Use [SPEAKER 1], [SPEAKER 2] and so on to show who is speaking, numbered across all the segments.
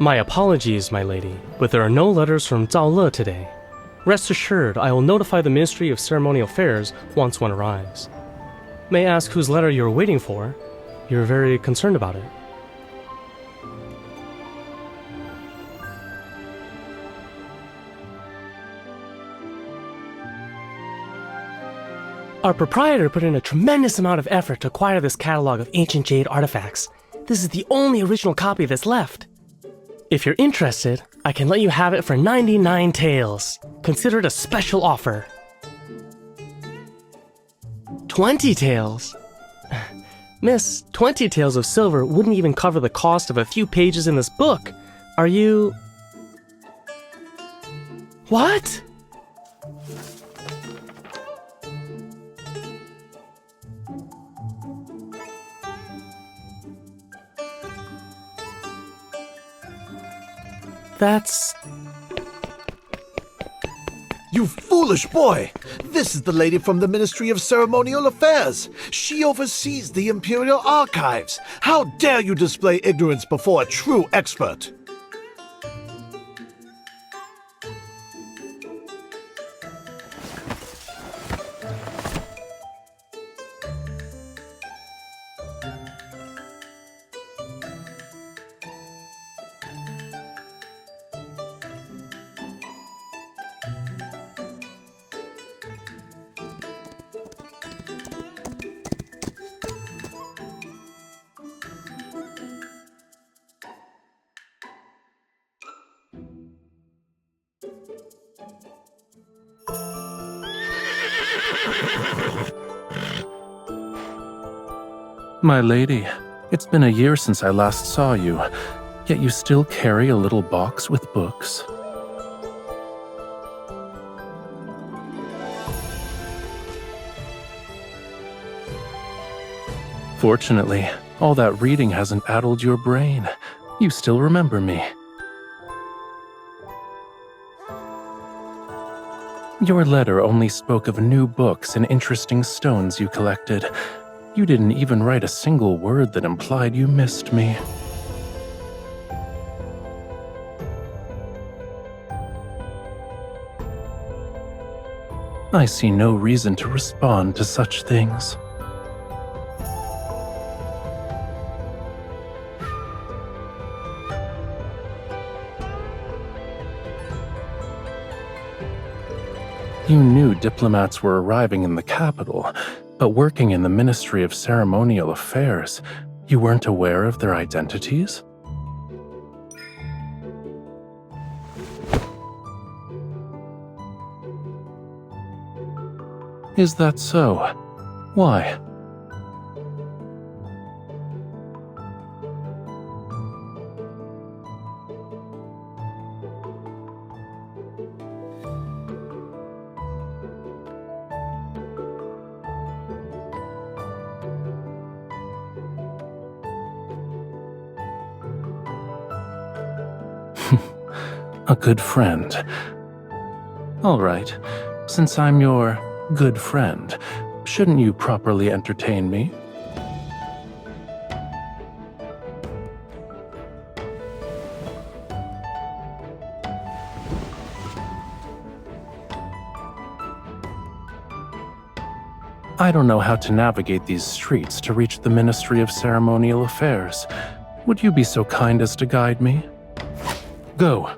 [SPEAKER 1] My apologies, my lady, but there are no letters from Zhao Le today. Rest assured, I will notify the Ministry of Ceremonial Affairs once one arrives. May I ask whose letter you're waiting for? You're very concerned about it. Our proprietor put in a tremendous amount of effort to acquire this catalog of ancient jade artifacts. This is the only original copy that's left. If you're interested, I can let you have it for 99 taels. Consider it a special offer. 20 taels? Miss, 20 taels of silver wouldn't even cover the cost of a few pages in this book. Are you... What? That's...
[SPEAKER 2] You foolish boy! This is the lady from the Ministry of Ceremonial Affairs. She oversees the Imperial Archives. How dare you display ignorance before a true expert?
[SPEAKER 3] My lady, it's been a year since I last saw you, yet you still carry a little box with books. Fortunately, all that reading hasn't addled your brain. You still remember me. Your letter only spoke of new books and interesting stones you collected. You didn't even write a single word that implied you missed me. I see no reason to respond to such things. You knew diplomats were arriving in the capital, but working in the Ministry of Ceremonial Affairs, you weren't aware of their identities? Is that so? Why? A good friend. All right, since I'm your good friend, shouldn't you properly entertain me? I don't know how to navigate these streets to reach the Ministry of Ceremonial Affairs. Would you be so kind as to guide me? Go.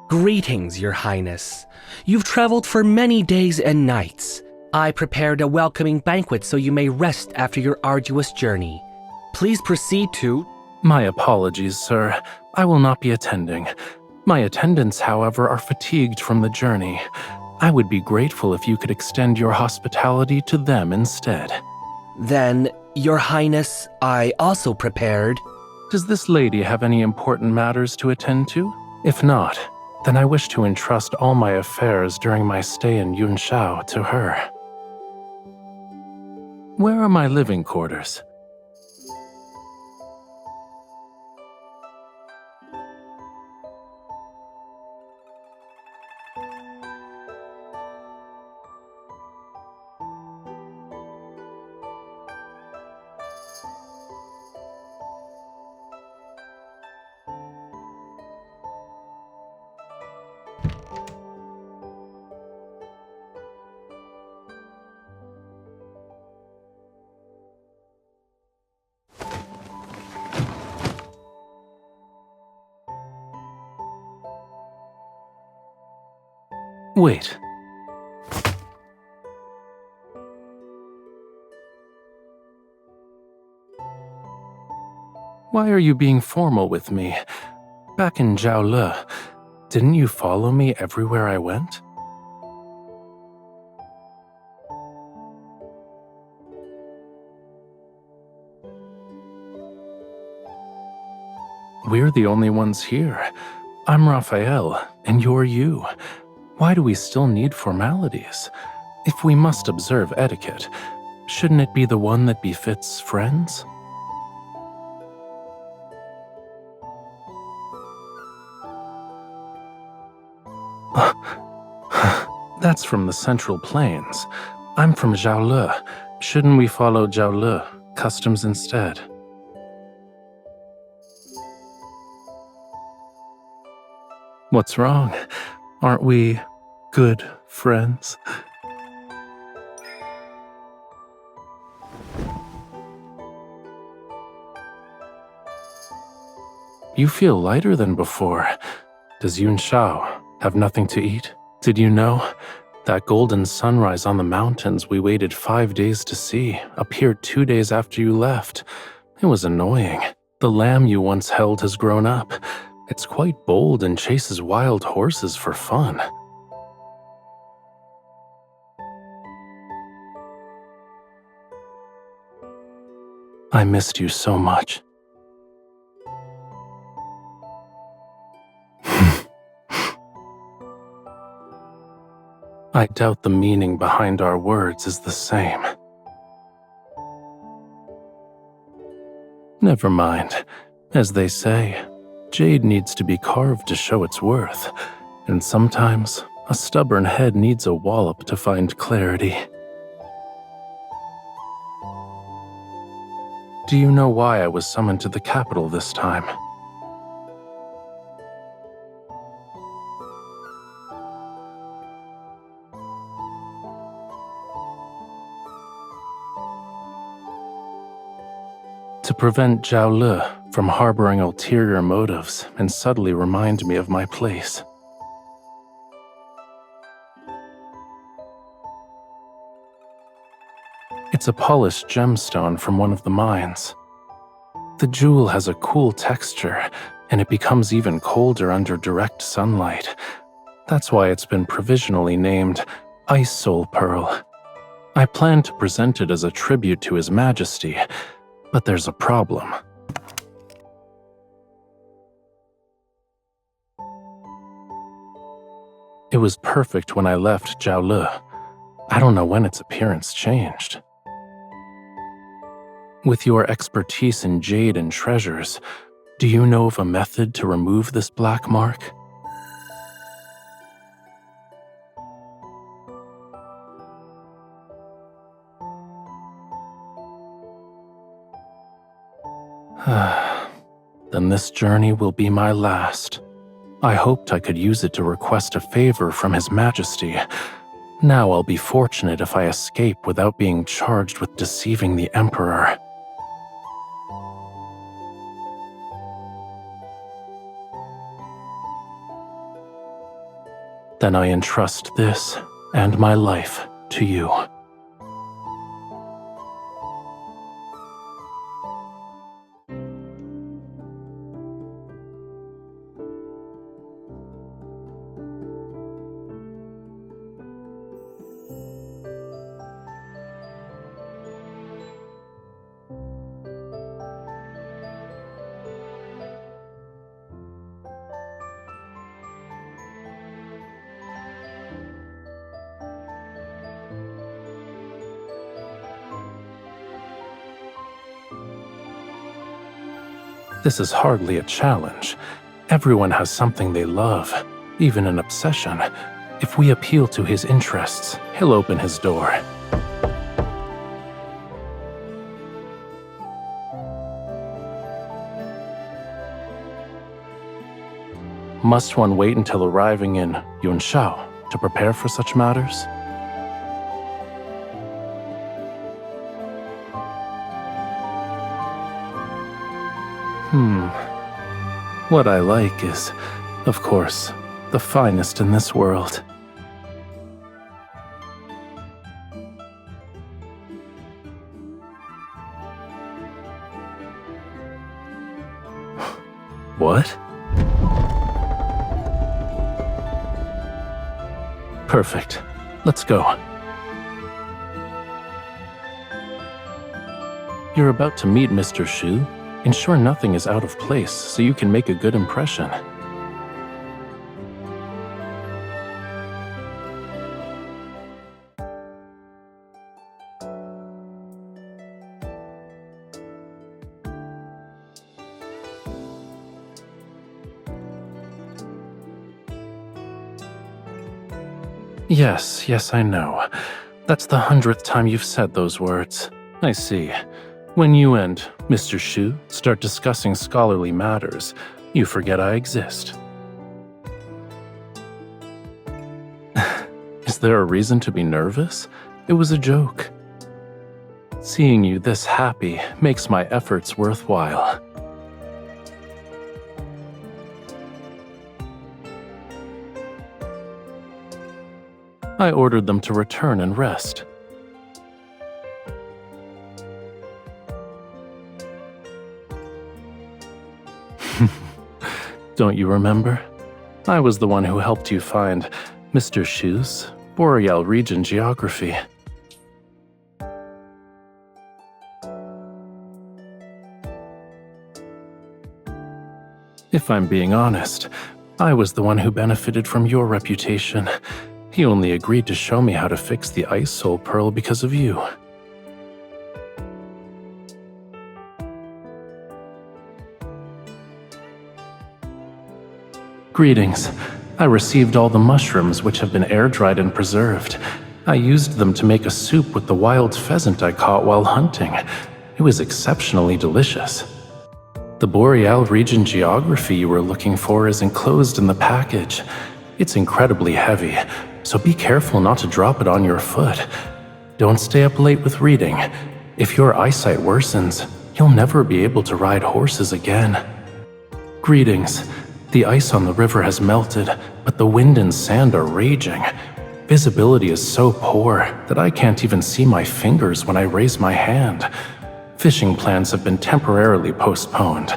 [SPEAKER 4] Greetings, Your Highness. You've traveled for many days and nights. I prepared a welcoming banquet so you may rest after your arduous journey. Please proceed to...
[SPEAKER 3] My apologies, sir. I will not be attending. My attendants, however, are fatigued from the journey. I would be grateful if you could extend your hospitality to them instead.
[SPEAKER 4] Then, Your Highness, I also prepared.
[SPEAKER 3] Does this lady have any important matters to attend to? If not, then I wish to entrust all my affairs during my stay in Yunshao to her. Where are my living quarters? Wait. Why are you being formal with me? Back in Zhaole, didn't you follow me everywhere I went? We're the only ones here. I'm Rafayel, and you're you. Why do we still need formalities? If we must observe etiquette, shouldn't it be the one that befits friends? That's from the Central Plains. I'm from Zhaole. Shouldn't we follow Zhaole customs instead? What's wrong? Aren't we good friends? You feel lighter than before. Does Yunshao have nothing to eat? Did you know? That golden sunrise on the mountains we waited 5 days to see appeared 2 days after you left. It was annoying. The lamb you once held has grown up. It's quite bold and chases wild horses for fun. I missed you so much. I doubt the meaning behind our words is the same. Never mind. As they say, jade needs to be carved to show its worth, and sometimes a stubborn head needs a wallop to find clarity. Do you know why I was summoned to the capital this time? To prevent Zhaole from harboring ulterior motives and subtly remind me of my place. It's a polished gemstone from one of the mines. The jewel has a cool texture, and it becomes even colder under direct sunlight. That's why it's been provisionally named Ice Soul Pearl. I plan to present it as a tribute to His Majesty, but there's a problem. It was perfect when I left Zhaole. I don't know when its appearance changed. With your expertise in jade and treasures, do you know of a method to remove this black mark? Then this journey will be my last. I hoped I could use it to request a favor from His Majesty. Now I'll be fortunate if I escape without being charged with deceiving the Emperor. Then I entrust this and my life to you. This is hardly a challenge. Everyone has something they love, even an obsession. If we appeal to his interests, he'll open his door. Must one wait until arriving in Yunshao to prepare for such matters? What I like is, of course, the finest in this world. What? Perfect. Let's go. You're about to meet Mr. Shu. Ensure nothing is out of place so you can make a good impression. Yes, I know. That's the 100th time you've said those words. I see. When you and Mr. Shu start discussing scholarly matters, you forget I exist. Is there a reason to be nervous? It was a joke. Seeing you this happy makes my efforts worthwhile. I ordered them to return and rest. Don't you remember? I was the one who helped you find Mr. Shu's Boreal region geography. If I'm being honest, I was the one who benefited from your reputation. He only agreed to show me how to fix the Ice Soul Pearl because of you. Greetings. I received all the mushrooms which have been air-dried and preserved. I used them to make a soup with the wild pheasant I caught while hunting. It was exceptionally delicious. The Boreal region geography you were looking for is enclosed in the package. It's incredibly heavy, so be careful not to drop it on your foot. Don't stay up late with reading. If your eyesight worsens, you'll never be able to ride horses again. Greetings. The ice on the river has melted, but the wind and sand are raging. Visibility is so poor that I can't even see my fingers when I raise my hand. Fishing plans have been temporarily postponed.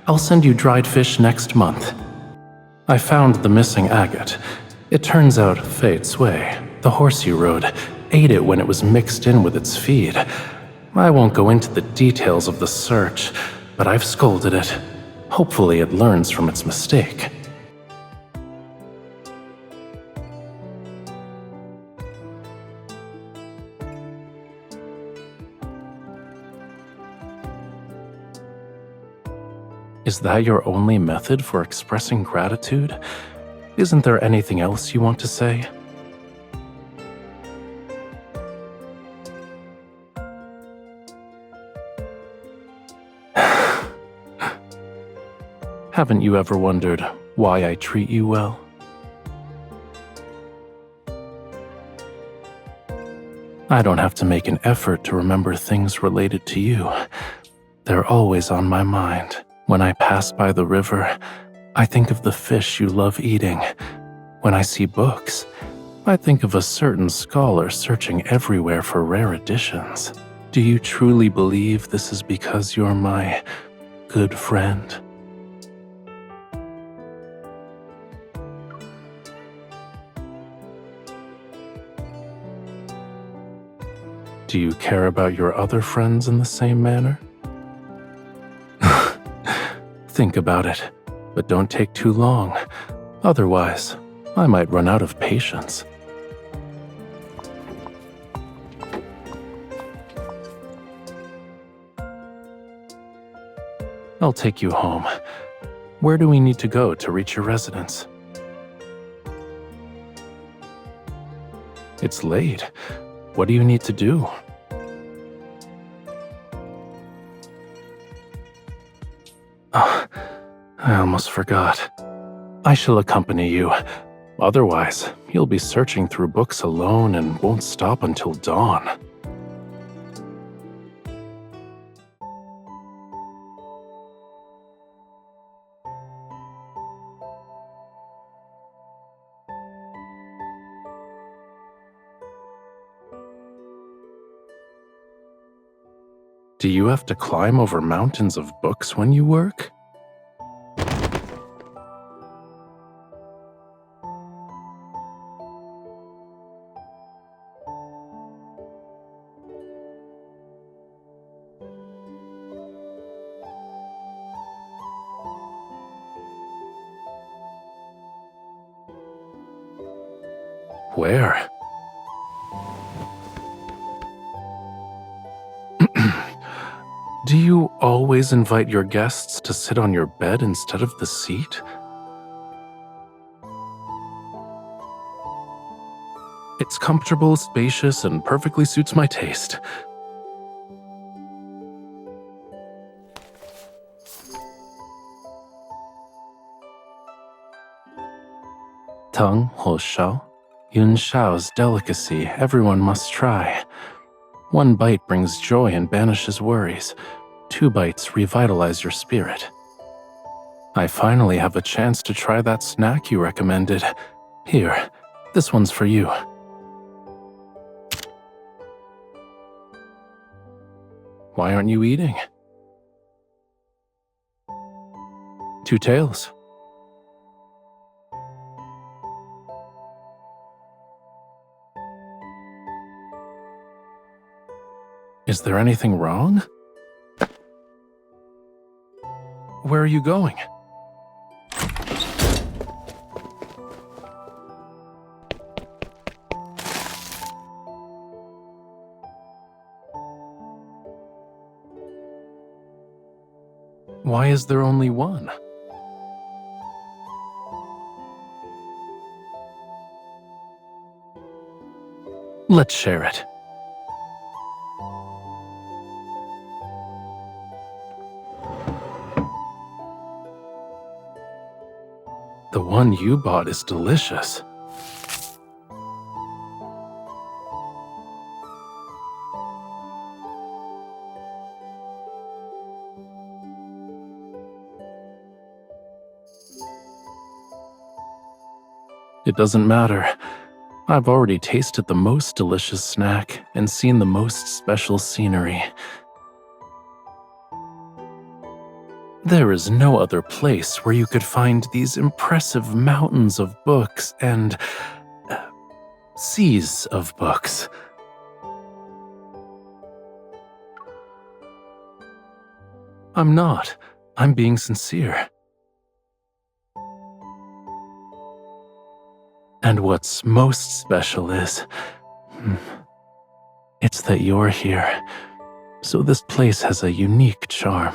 [SPEAKER 3] I'll send you dried fish next month. I found the missing agate. It turns out Fei Cui, the horse you rode, ate it when it was mixed in with its feed. I won't go into the details of the search, but I've scolded it. Hopefully it learns from its mistake. Is that your only method for expressing gratitude? Isn't there anything else you want to say? Haven't you ever wondered why I treat you well? I don't have to make an effort to remember things related to you. They're always on my mind. When I pass by the river, I think of the fish you love eating. When I see books, I think of a certain scholar searching everywhere for rare editions. Do you truly believe this is because you're my good friend? Do you care about your other friends in the same manner? Think about it, but don't take too long. Otherwise, I might run out of patience. I'll take you home. Where do we need to go to reach your residence? It's late. What do you need to do? Oh, I almost forgot. I shall accompany you. Otherwise, you'll be searching through books alone and won't stop until dawn. Do you have to climb over mountains of books when you work? Where? Do you always invite your guests to sit on your bed instead of the seat? It's comfortable, spacious, and perfectly suits my taste. Tongue Ho Shao, Yun Shao's delicacy everyone must try. 1 bite brings joy and banishes worries. 2 bites revitalize your spirit. I finally have a chance to try that snack you recommended. Here, this one's for you. Why aren't you eating? 2 tails. Is there anything wrong? Where are you going? Why is there only one? Let's share it. The one you bought is delicious. It doesn't matter. I've already tasted the most delicious snack and seen the most special scenery. There is no other place where you could find these impressive mountains of books and seas of books. I'm not. I'm being sincere. And what's most special is, it's that you're here. So this place has a unique charm.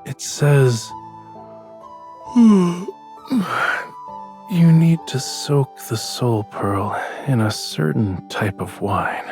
[SPEAKER 3] It says, you need to soak the soul pearl in a certain type of wine.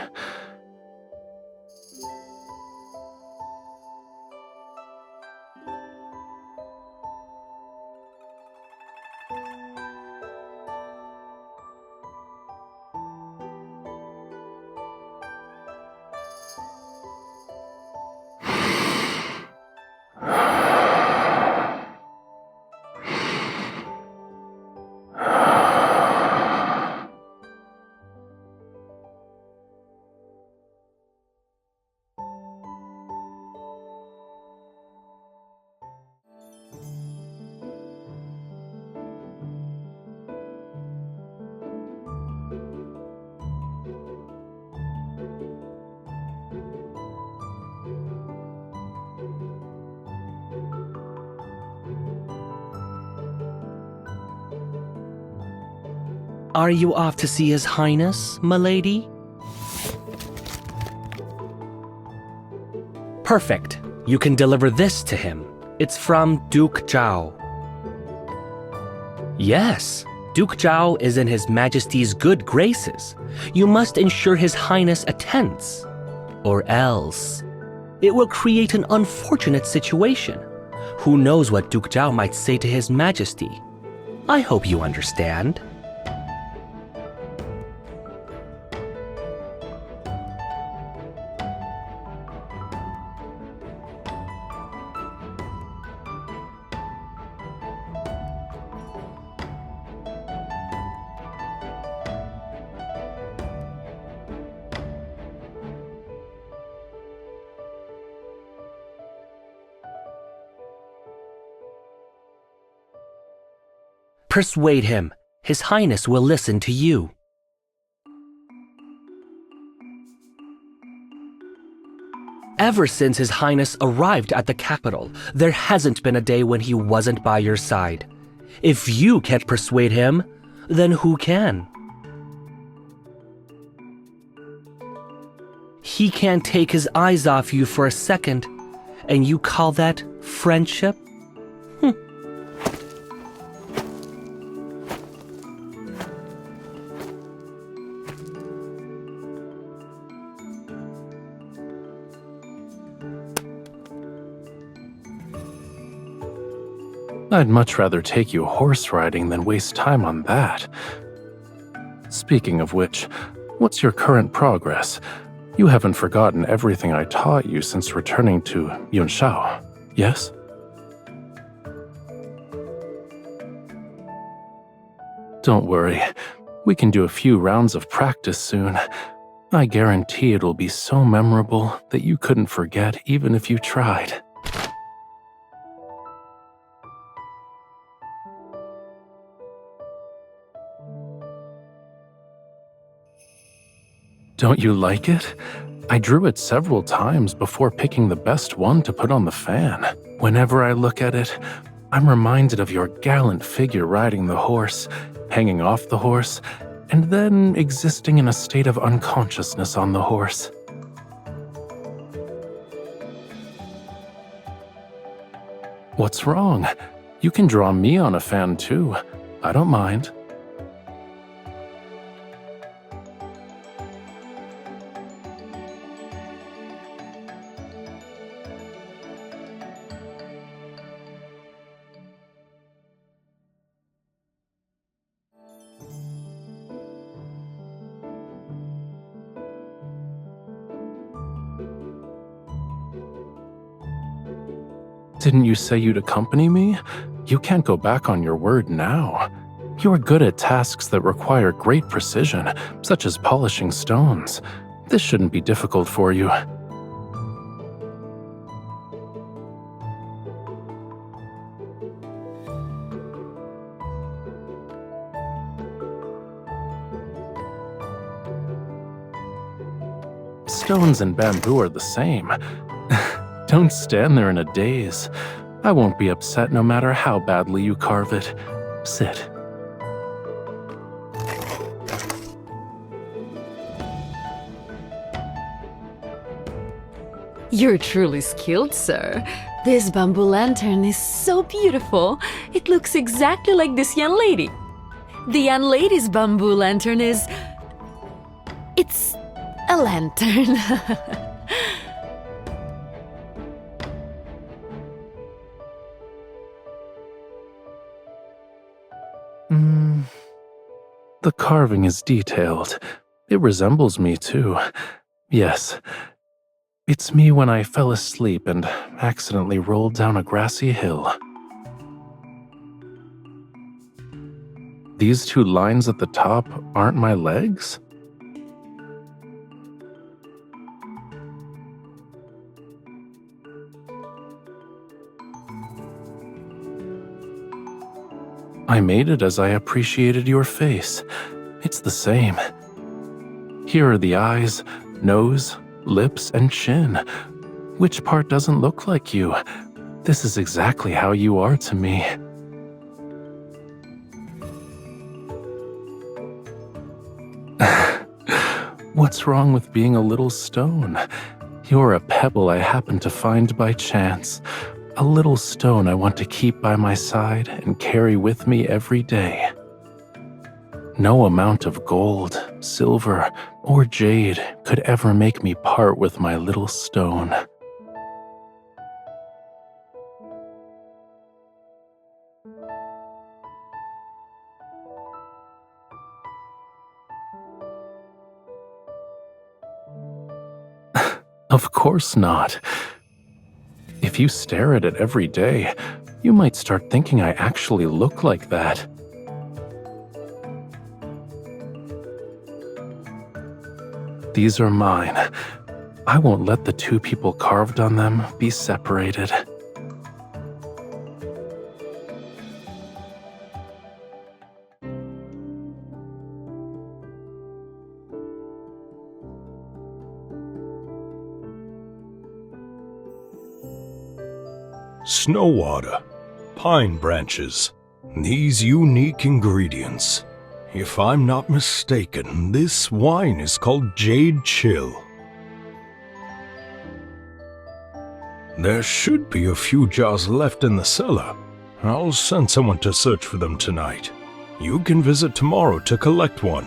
[SPEAKER 4] Are you off to see His Highness, milady? Perfect. You can deliver this to him. It's from Duke Zhao. Yes, Duke Zhao is in His Majesty's good graces. You must ensure His Highness attends. Or else, it will create an unfortunate situation. Who knows what Duke Zhao might say to His Majesty? I hope you understand. Persuade him. His Highness will listen to you. Ever since His Highness arrived at the capital, there hasn't been a day when he wasn't by your side. If you can't persuade him, then who can? He can't take his eyes off you for a second, and you call that friendship?
[SPEAKER 3] I'd much rather take you horse riding than waste time on that. Speaking of which, what's your current progress? You haven't forgotten everything I taught you since returning to Yunshao, yes? Don't worry, we can do a few rounds of practice soon. I guarantee it'll be so memorable that you couldn't forget even if you tried. Don't you like it? I drew it several times before picking the best one to put on the fan. Whenever I look at it, I'm reminded of your gallant figure riding the horse, hanging off the horse, and then existing in a state of unconsciousness on the horse. What's wrong? You can draw me on a fan too. I don't mind. Didn't you say you'd accompany me? You can't go back on your word now. You are good at tasks that require great precision, such as polishing stones. This shouldn't be difficult for you. Stones and bamboo are the same. Don't stand there in a daze. I won't be upset no matter how badly you carve it. Sit.
[SPEAKER 5] You're truly skilled, sir. This bamboo lantern is so beautiful. It looks exactly like this young lady. The young lady's bamboo lantern is... It's a lantern.
[SPEAKER 3] The carving is detailed. It resembles me too. Yes. It's me when I fell asleep and accidentally rolled down a grassy hill. These two lines at the top aren't my legs? I made it as I appreciated your face. It's the same. Here are the eyes, nose, lips, and chin. Which part doesn't look like you? This is exactly how you are to me. What's wrong with being a little stone? You're a pebble I happen to find by chance. A little stone I want to keep by my side and carry with me every day. No amount of gold, silver, or jade could ever make me part with my little stone. Of course not. If you stare at it every day, you might start thinking I actually look like that. These are mine. I won't let the two people carved on them be separated.
[SPEAKER 6] Snow water, pine branches, these unique ingredients. If I'm not mistaken, this wine is called Jade Chill. There should be a few jars left in the cellar. I'll send someone to search for them tonight. You can visit tomorrow to collect one.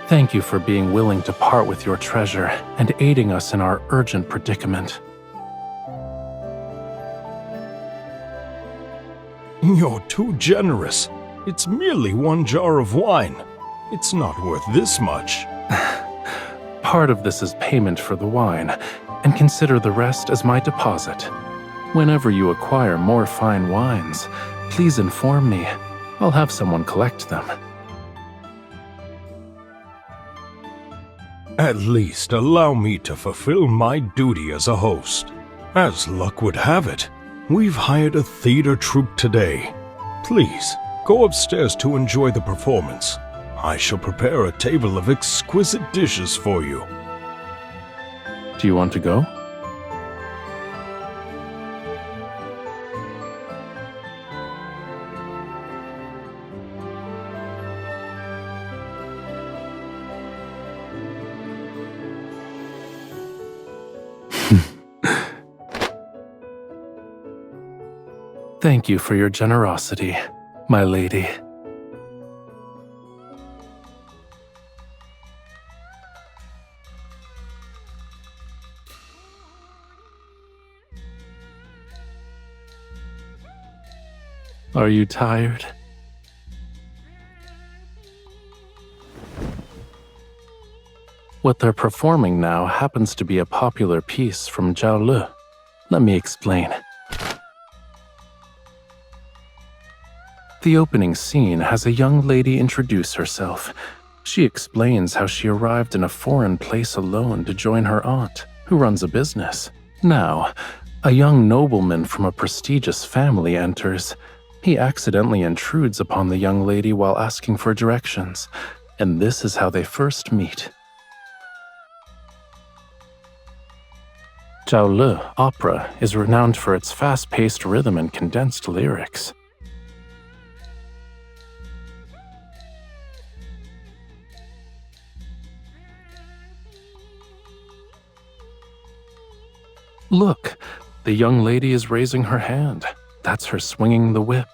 [SPEAKER 3] Thank you for being willing to part with your treasure and aiding us in our urgent predicament.
[SPEAKER 6] You're too generous. It's merely one jar of wine. It's not worth this much.
[SPEAKER 3] Part of this is payment for the wine, and consider the rest as my deposit. Whenever you acquire more fine wines, please inform me. I'll have someone collect them.
[SPEAKER 6] At least allow me to fulfill my duty as a host. As luck would have it, we've hired a theater troupe today. Please, go upstairs to enjoy the performance. I shall prepare a table of exquisite dishes for you.
[SPEAKER 3] Do you want to go? Thank you for your generosity, my lady. Are you tired? What they're performing now happens to be a popular piece from Zhao Le. Let me explain. The opening scene has a young lady introduce herself. She explains how she arrived in a foreign place alone to join her aunt, who runs a business. Now, a young nobleman from a prestigious family enters. He accidentally intrudes upon the young lady while asking for directions, and this is how they first meet. Zhao Le opera is renowned for its fast-paced rhythm and condensed lyrics. Look, the young lady is raising her hand. That's her swinging the whip.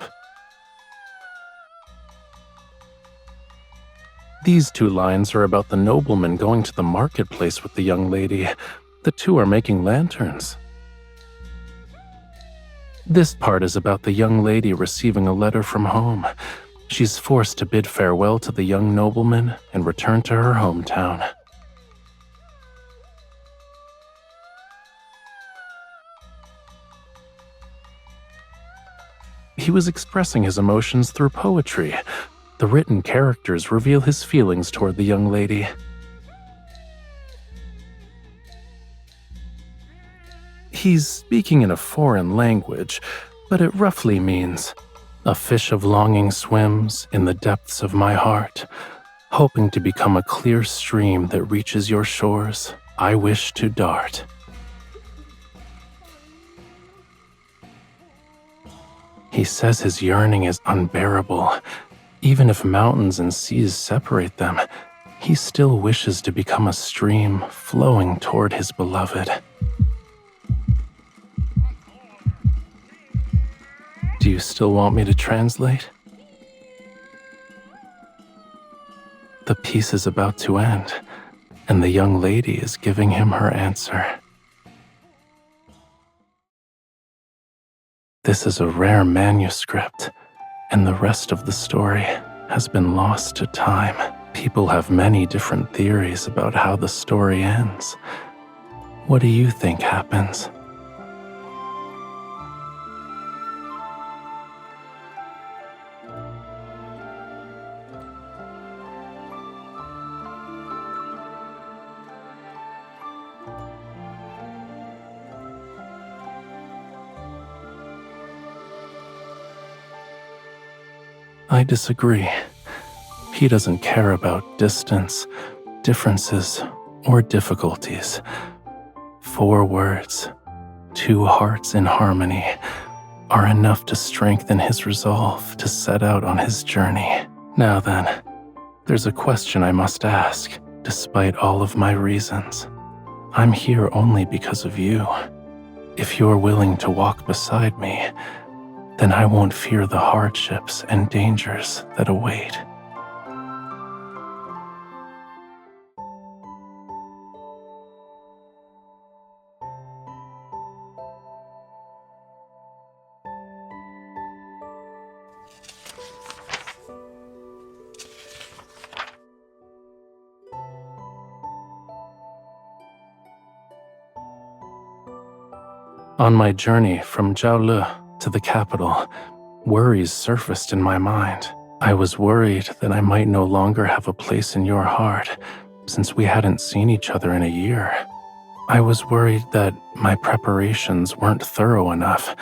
[SPEAKER 3] These two lines are about the nobleman going to the marketplace with the young lady. The two are making lanterns. This part is about the young lady receiving a letter from home. She's forced to bid farewell to the young nobleman and return to her hometown. He was expressing his emotions through poetry. The written characters reveal his feelings toward the young lady. He's speaking in a foreign language, but it roughly means, "A fish of longing swims in the depths of my heart, hoping to become a clear stream that reaches your shores. I wish to dart." He says his yearning is unbearable. Even if mountains and seas separate them, he still wishes to become a stream flowing toward his beloved. Do you still want me to translate? The piece is about to end, and the young lady is giving him her answer. This is a rare manuscript, and the rest of the story has been lost to time. People have many different theories about how the story ends. What do you think happens? I disagree. He doesn't care about distance, differences, or difficulties. 4 words, 2 hearts in harmony, are enough to strengthen his resolve to set out on his journey. Now then, there's a question I must ask, despite all of my reasons. I'm here only because of you. If you're willing to walk beside me, then I won't fear the hardships and dangers that await. On my journey from Jiaolu to the capital, worries surfaced in my mind. I was worried that I might no longer have a place in your heart, since we hadn't seen each other in a year. I was worried that my preparations weren't thorough enough.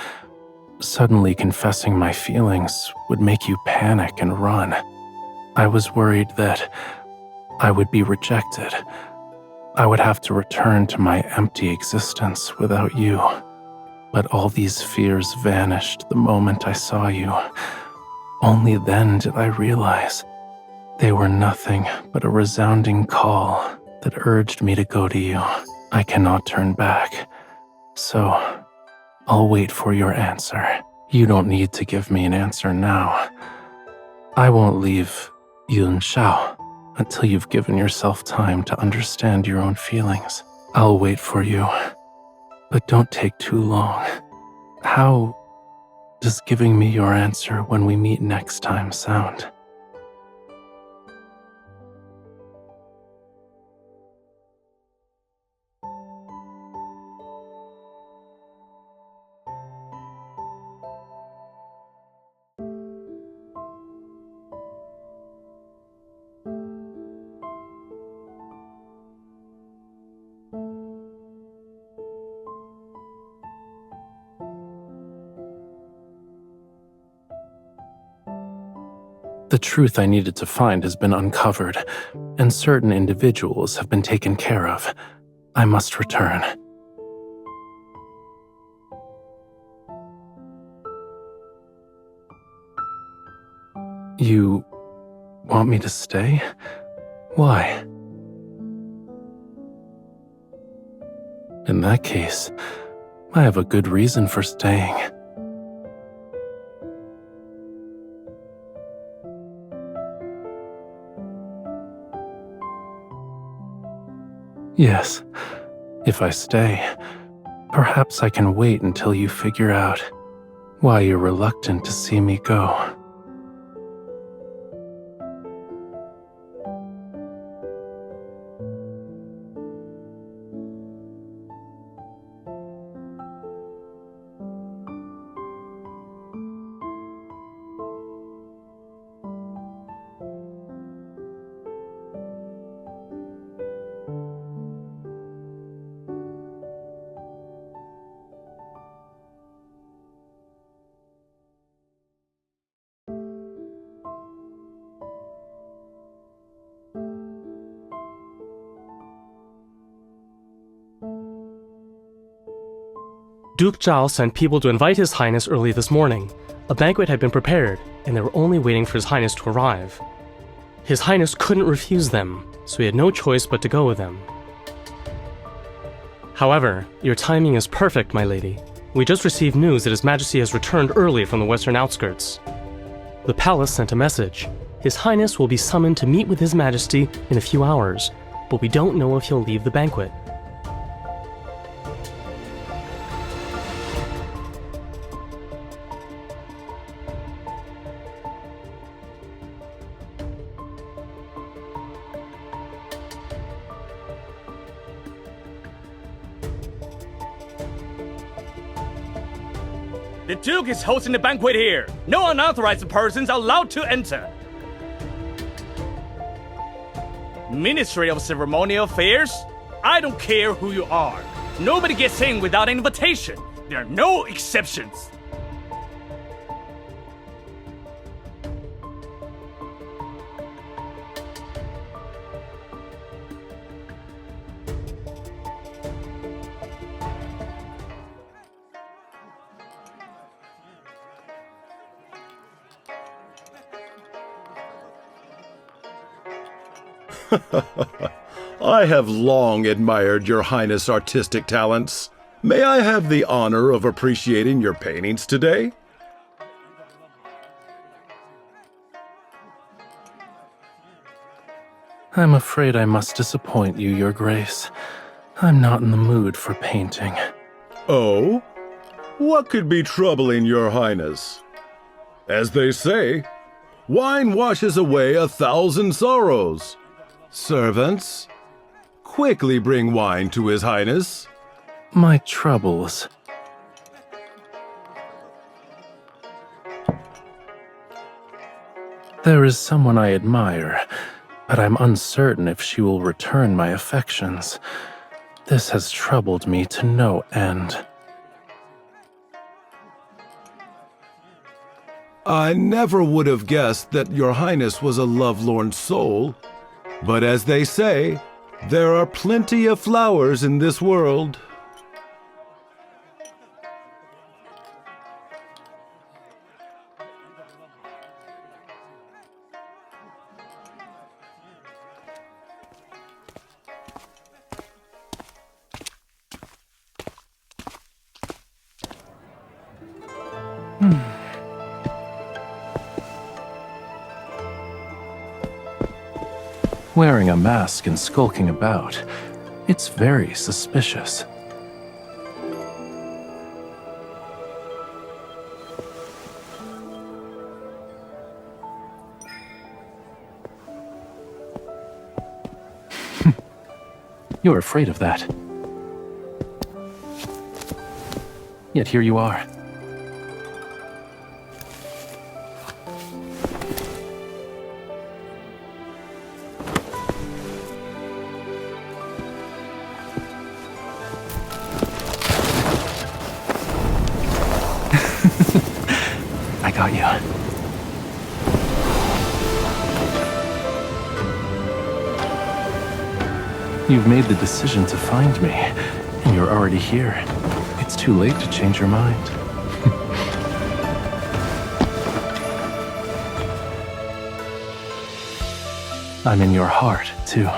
[SPEAKER 3] Suddenly confessing my feelings would make you panic and run. I was worried that I would be rejected. I would have to return to my empty existence without you. But all these fears vanished the moment I saw you. Only then did I realize they were nothing but a resounding call that urged me to go to you. I cannot turn back, so I'll wait for your answer. You don't need to give me an answer now. I won't leave Yunshao until you've given yourself time to understand your own feelings. I'll wait for you. But don't take too long. How does giving me your answer when we meet next time sound? The truth I needed to find has been uncovered, and certain individuals have been taken care of. I must return. You want me to stay? Why? In that case, I have a good reason for staying. Yes, if I stay, perhaps I can wait until you figure out why you're reluctant to see me go.
[SPEAKER 1] Duke Zhao sent people to invite His Highness early this morning. A banquet had been prepared, and they were only waiting for His Highness to arrive. His Highness couldn't refuse them, so he had no choice but to go with them. However, your timing is perfect, my lady. We just received news that His Majesty has returned early from the western outskirts. The palace sent a message. His Highness will be summoned to meet with His Majesty in a few hours, but we don't know if he'll leave the banquet.
[SPEAKER 7] The Duke is hosting the banquet here. No unauthorized persons are allowed to enter. Ministry of Ceremonial Affairs? I don't care who you are. Nobody gets in without an invitation. There are no exceptions.
[SPEAKER 8] I have long admired Your Highness' artistic talents. May I have the honor of appreciating your paintings today?
[SPEAKER 3] I'm afraid I must disappoint you, Your Grace. I'm not in the mood for painting.
[SPEAKER 8] Oh? What could be troubling Your Highness? As they say, wine washes away 1,000 sorrows. Servants, quickly bring wine to His Highness.
[SPEAKER 3] My troubles. There is someone I admire, but I'm uncertain if she will return my affections. This has troubled me to no end.
[SPEAKER 8] I never would have guessed that Your Highness was a lovelorn soul. But as they say, there are plenty of flowers in this world.
[SPEAKER 3] Wearing a mask and skulking about, it's very suspicious. You're afraid of that. Yet here you are. I got you. You've made the decision to find me, and you're already here. It's too late to change your mind. I'm in your heart, too.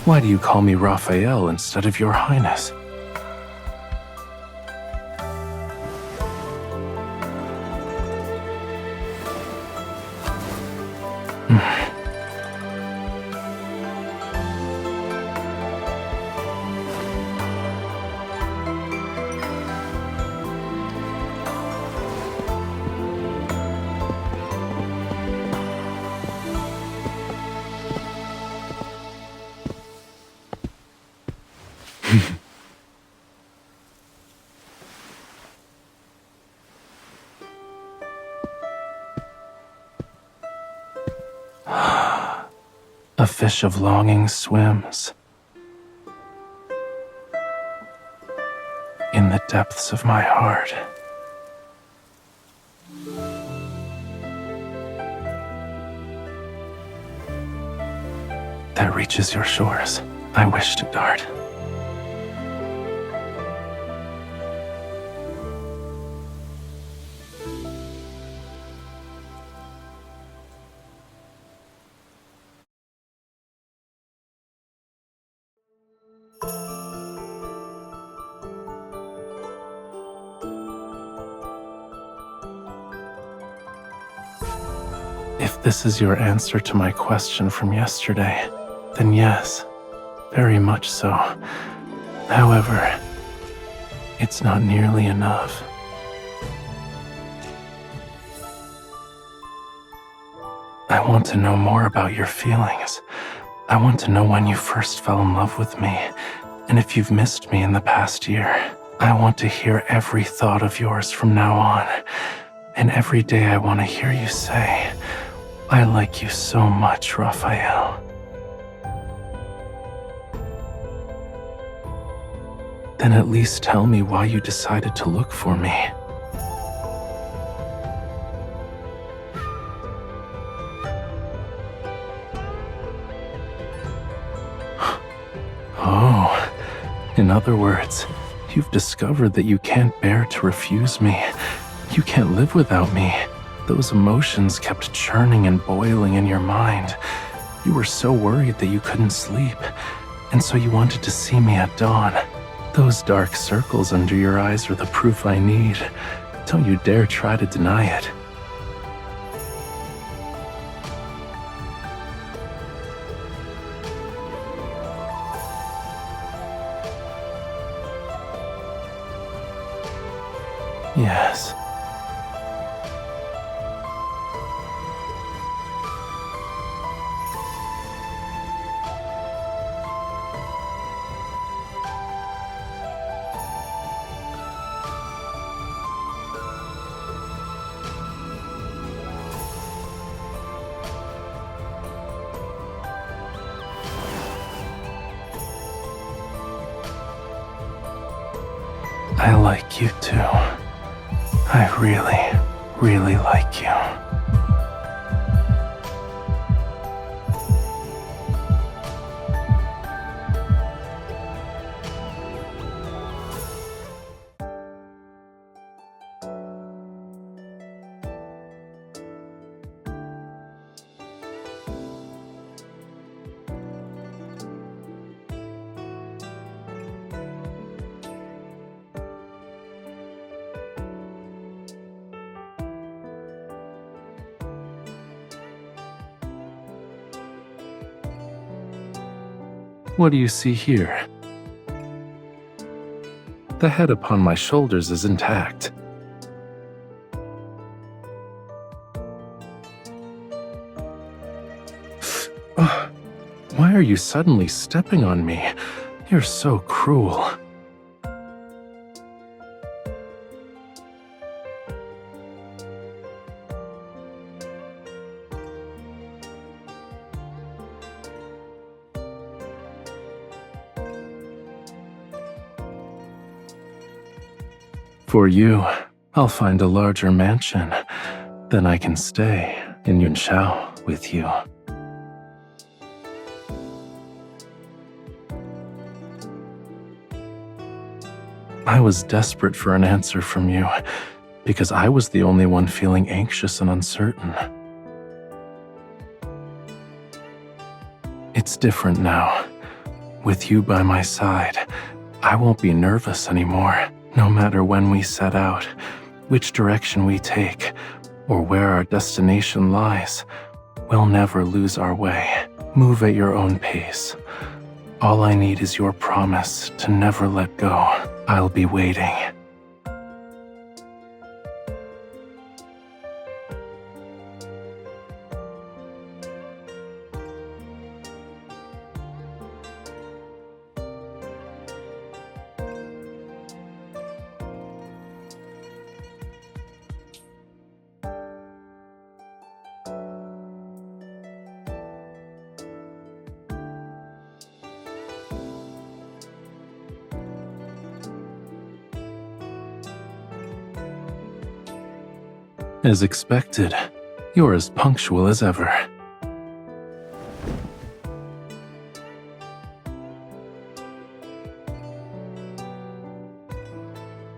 [SPEAKER 3] Why do you call me Rafayel instead of Your Highness? A fish of longing swims in the depths of my heart. That reaches your shores, I wish to dart. If this is your answer to my question from yesterday, then yes, very much so. However, it's not nearly enough. I want to know more about your feelings. I want to know when you first fell in love with me, and if you've missed me in the past year. I want to hear every thought of yours from now on, and every day I want to hear you say, I like you so much, Rafayel. Then at least tell me why you decided to look for me. Oh, in other words, you've discovered that you can't bear to refuse me. You can't live without me. Those emotions kept churning and boiling in your mind. You were so worried that you couldn't sleep, and so you wanted to see me at dawn. Those dark circles under your eyes are the proof I need. Don't you dare try to deny it. Yes. I like you too. I really, really like you. What do you see here? The head upon my shoulders is intact. Why are you suddenly stepping on me? You're so cruel. For you, I'll find a larger mansion. Then I can stay in Yunshao with you. I was desperate for an answer from you, because I was the only one feeling anxious and uncertain. It's different now. With you by my side, I won't be nervous anymore. No matter when we set out, which direction we take, or where our destination lies, we'll never lose our way. Move at your own pace. All I need is your promise to never let go. I'll be waiting. As expected, you're as punctual as ever.